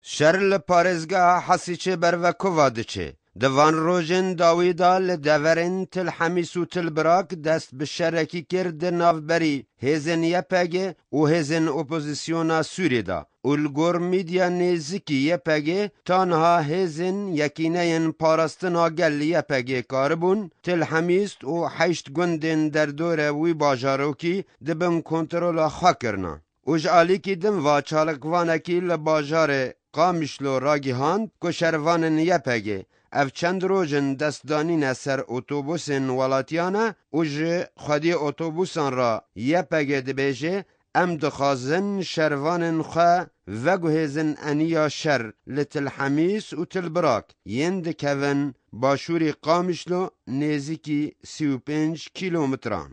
شر لپارزگاه حسیچه بروکووا دچه. دوان روژن داویدا لدورن تل حمیس و تل براک دست به شرکی کرد نافبری هزن یپگه و هزن اپوزیسیونا سوری دا. اولگور میدیا نزیکی یپگه تانها هزن یکینین پارستنا گل یپگه کاربون تل حمیست و حیشت گندن در دور وی باجاروکی دبن کنترول خواه کرنا. اوج کی دم و چالکوانکی لباجار قامشلو راگی هاند که شروانن یپگه اف چند روزن دستدانین سر اتوبوسن ولاتیانه و جه خودی اتوبوسان را یپگه دبیجه ام دخازن شروانن خواه و گوهزن انیا شر لتل حمیس و تل براک یند کون باشوری قامشلو نزیکی 35 کیلومتران.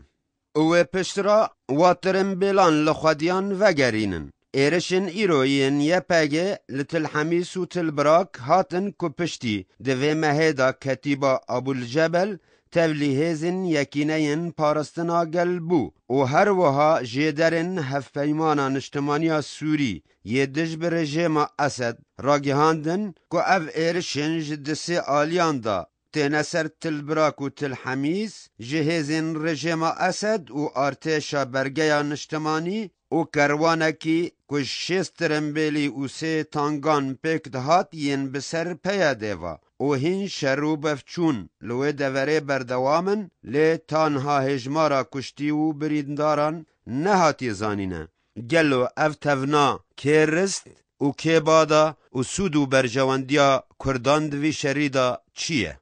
او پشترا واترن بیلان لخودیان وگرینن. ایرشن ایروین یپگه لتل حمیس و تل براک هاتن که پشتی دوی مهیدا کتیبا ابوالجبل تولیهزن یکینین پارستنا گل بو و هر وها جیدرن هفپیمانا نشتمانیا سوری یدج به رژیم اسد راگهاندن که او ایرشن جدسی آلیان دا تنسر تل براک و تل حمیس جهزن رژیم اسد و ارتشا برگیا نشتمانی او کروانکی که شسترن بیلی او سه تانگان پک دهات ین بسر پیاده و او هین شروع بفچون لوی دوره بردوامن لی تانها هجمارا کشتی و برینداران نهاتی زانینه. گلو اف تفنا که رست و که بادا و سود و برجواندیا کردان دوی شریدا چیه؟